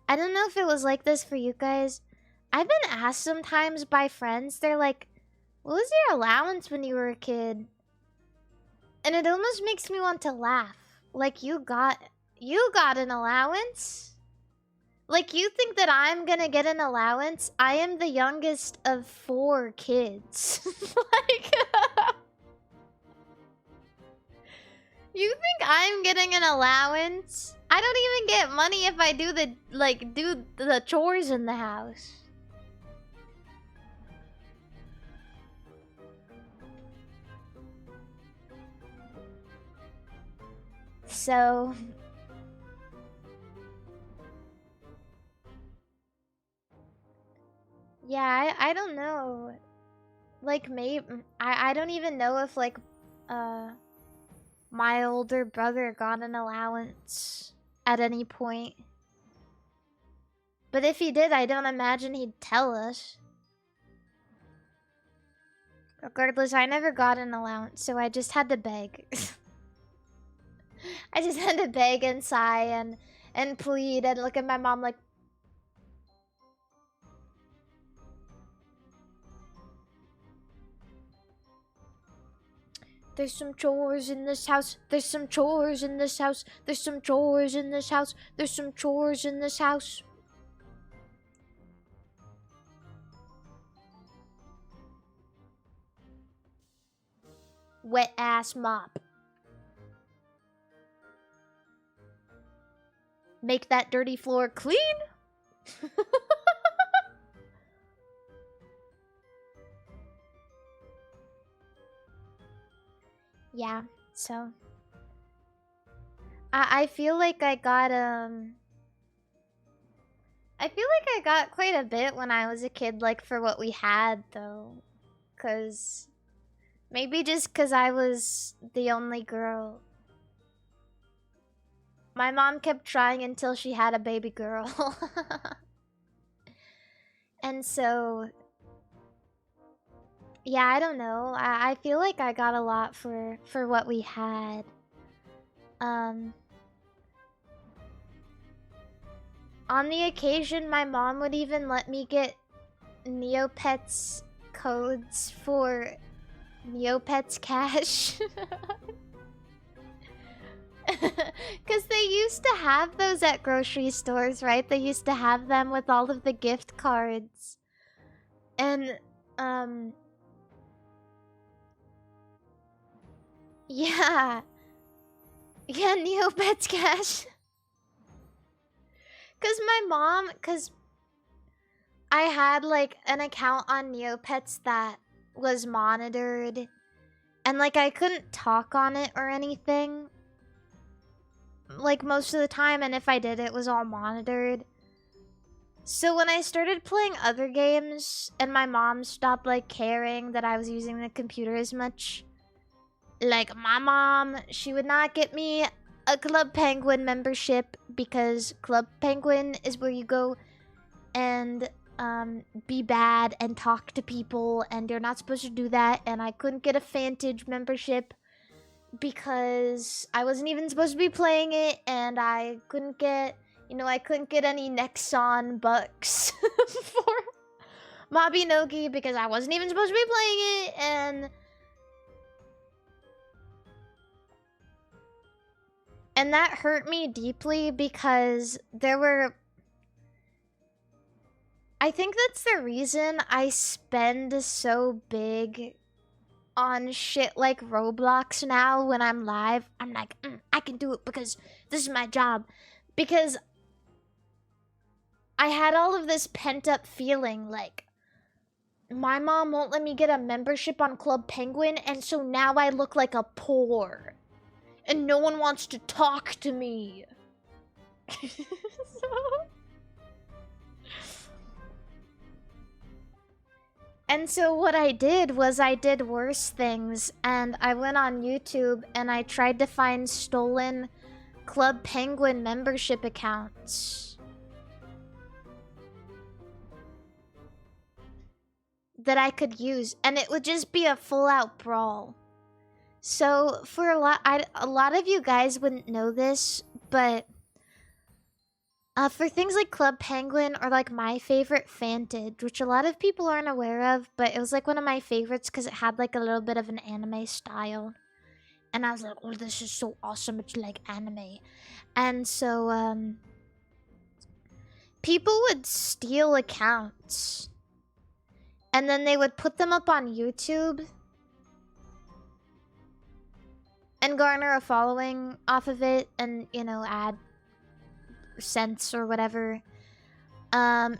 I don't know if it was like this for you guys. I've been asked sometimes by friends, they're like, what was your allowance when you were a kid? And it almost makes me want to laugh. Like, you got an allowance? Like, you think that I'm gonna get an allowance? I am the youngest of 4 kids. Like, you think I'm getting an allowance? I don't even get money if I do the chores in the house. So yeah, I don't know. Like, maybe I don't even know if like my older brother got an allowance at any point. But if he did, I don't imagine he'd tell us. Regardless, I never got an allowance, so I just had to beg. I just had to beg and sigh and plead and look at my mom like, there's some chores in this house. There's some chores in this house. There's some chores in this house. There's some chores in this house. Wet ass mop. Make that dirty floor clean. Yeah, so I feel like I got quite a bit when I was a kid, like for what we had though. Cause maybe just cause I was the only girl. My mom kept trying until she had a baby girl. And so yeah, I don't know. I feel like I got a lot for what we had. On the occasion, my mom would even let me get Neopets codes for Neopets cash. Because they used to have those at grocery stores, right? They used to have them with all of the gift cards. And, yeah. Yeah, Neopets cash. Cause I had like an account on Neopets that was monitored. And like I couldn't talk on it or anything. Like most of the time, and if I did, it was all monitored. So when I started playing other games and my mom stopped like caring that I was using the computer as much, like my mom, she would not get me a Club Penguin membership because Club Penguin is where you go and be bad and talk to people, and you're not supposed to do that. And I couldn't get a Vantage membership because I wasn't even supposed to be playing it, and I couldn't get, you know, I couldn't get any Nexon bucks for Mabinogi because I wasn't even supposed to be playing it, and that hurt me deeply because there were... I think that's the reason I spend so big on shit like Roblox now when I'm live. I'm like, I can do it because this is my job. Because I had all of this pent-up feeling like, my mom won't let me get a membership on Club Penguin, and so now I look like a poor. And no one wants to talk to me. And so what I did was I did worse things, and I went on YouTube and I tried to find stolen Club Penguin membership accounts that I could use, and it would just be a full-out brawl. So for a lot of you guys wouldn't know this, but For things like Club Penguin or like my favorite Fantage, which a lot of people aren't aware of, but it was like one of my favorites because it had like a little bit of an anime style. And I was like, oh, this is so awesome. It's like anime. And so, people would steal accounts. And then they would put them up on YouTube. And garner a following off of it. And, you know, add cents or whatever. And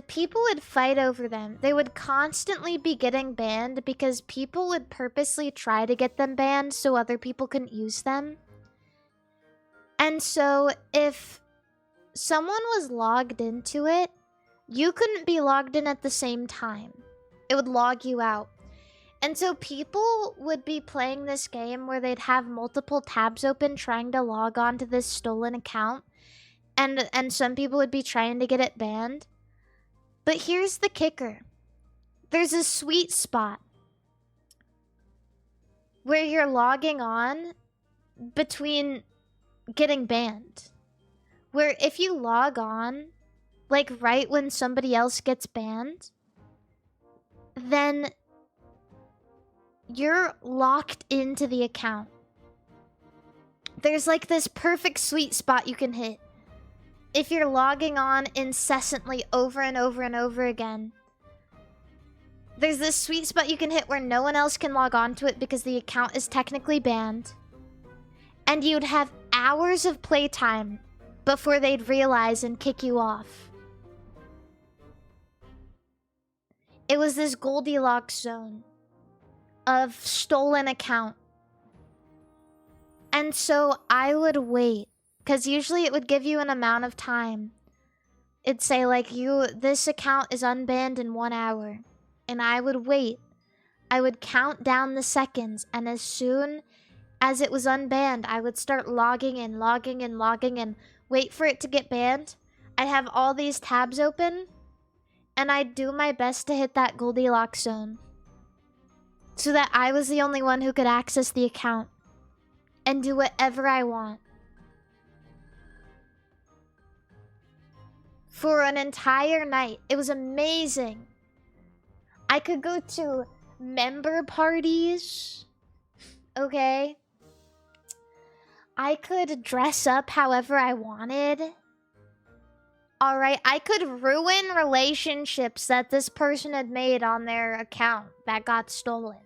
people would fight over them. They would constantly be getting banned because people would purposely try to get them banned so other people couldn't use them. And so if someone was logged into it, you couldn't be logged in at the same time. It would log you out. And so people would be playing this game where they'd have multiple tabs open trying to log on to this stolen account. And some people would be trying to get it banned. But here's the kicker. There's a sweet spot where you're logging on between getting banned. Where if you log on, like right when somebody else gets banned, then you're locked into the account. There's like this perfect sweet spot you can hit. If you're logging on incessantly over and over and over again, there's this sweet spot you can hit where no one else can log on to it because the account is technically banned. And you'd have hours of playtime before they'd realize and kick you off. It was this Goldilocks zone of stolen account. And so I would wait. Because usually it would give you an amount of time. It'd say like, this account is unbanned in 1 hour. And I would wait. I would count down the seconds. And as soon as it was unbanned, I would start logging in, wait for it to get banned. I'd have all these tabs open. And I'd do my best to hit that Goldilocks zone. So that I was the only one who could access the account. And do whatever I want. For an entire night. It was amazing. I could go to member parties. Okay. I could dress up however I wanted. Alright, I could ruin relationships that this person had made on their account that got stolen.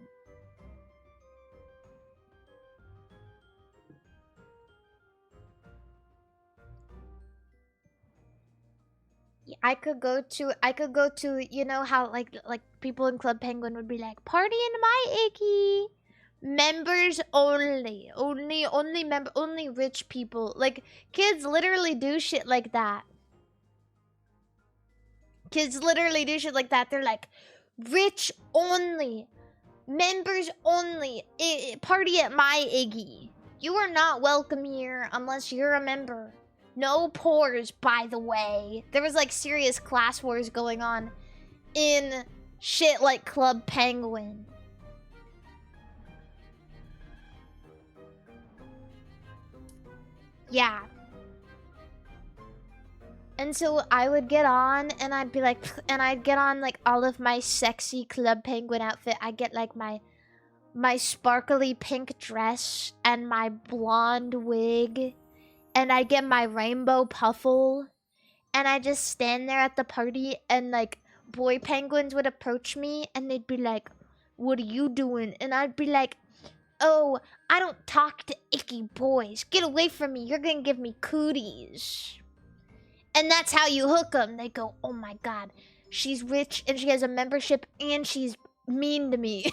I could go to, you know how like people in Club Penguin would be like, party in my icky. Members only. Only rich people. Like, kids literally do shit like that. Kids literally do shit like that. They're like, rich only. Members only. Party at my Iggy. You are not welcome here unless you're a member. No pores, by the way. There was like serious class wars going on in shit like Club Penguin. Yeah. And so I would get on and I'd be like, and I'd get on like all of my sexy Club Penguin outfit. I'd get like my sparkly pink dress and my blonde wig. And I'd get my rainbow puffle. And I'd just stand there at the party and like boy penguins would approach me and they'd be like, what are you doing? And I'd be like, oh, I don't talk to icky boys. Get away from me. You're gonna give me cooties. And that's how you hook them. They go, oh my god, she's rich and she has a membership and she's mean to me.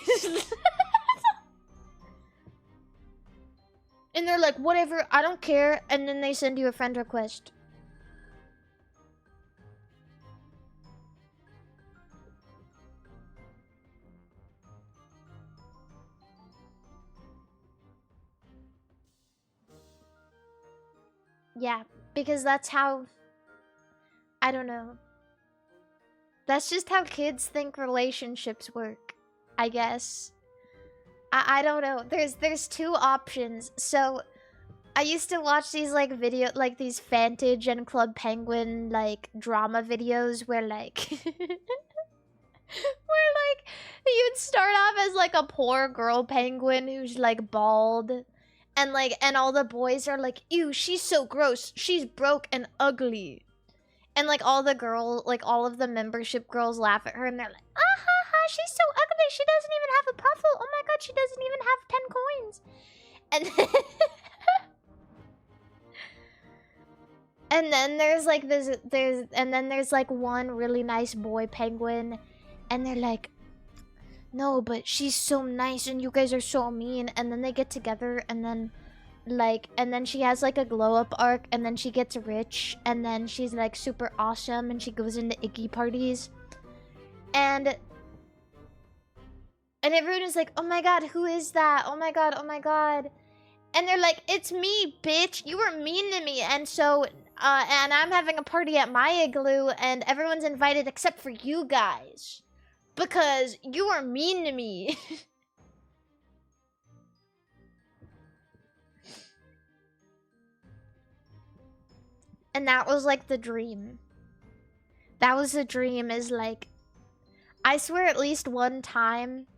And they're like, whatever, I don't care. And then they send you a friend request. Yeah, because that's how... I don't know. That's just how kids think relationships work, I guess. I don't know. There's two options. So I used to watch these like these Fantage and Club Penguin like drama videos where like you'd start off as like a poor girl penguin who's like bald, and all the boys are like, ew, she's so gross, she's broke and ugly. And like all of the membership girls laugh at her and they're like, ah ha ha, she's so ugly, she doesn't even have a puffle. Oh my god, she doesn't even have 10 coins. And then there's like there's like one really nice boy penguin, and they're like, no, but she's so nice and you guys are so mean. And then they get together, and then she has like a glow up arc, and then she gets rich, and then she's like super awesome, and she goes into Iggy parties, and everyone is like, oh my god, who is that? Oh my god, oh my god. And they're like, it's me, bitch, you were mean to me, and so and I'm having a party at my igloo, and everyone's invited except for you guys because you were mean to me. And that was like the dream. That was the dream, is like, I swear at least one time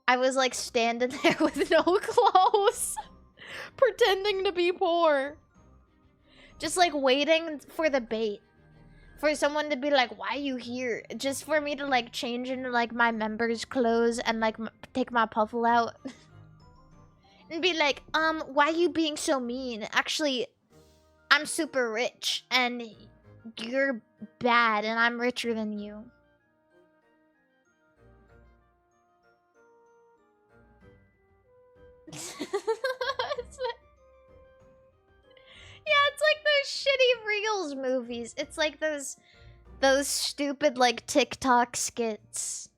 I was like standing there with no clothes, pretending to be poor. Just like waiting for the bait. For someone to be like, why are you here? Just for me to like change into like my member's clothes and like take my puffle out. And be like, why are you being so mean? Actually, I'm super rich and you're bad and I'm richer than you. Yeah, it's like those shitty Reels movies. It's like those stupid like TikTok skits.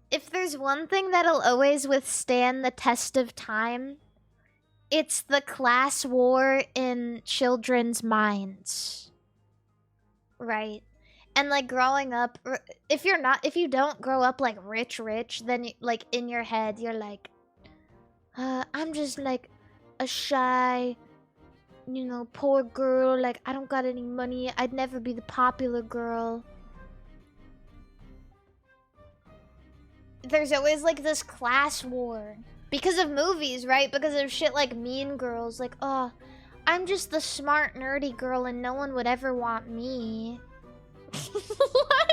If there's one thing that'll always withstand the test of time, it's the class war in children's minds. Right. And like growing up, if you don't grow up like rich, then like in your head you're like, I'm just like a shy, you know, poor girl, like I don't got any money, I'd never be the popular girl. There's always like this class war because of movies, right? Because of shit like Mean Girls, like, oh, I'm just the smart nerdy girl and no one would ever want me. What?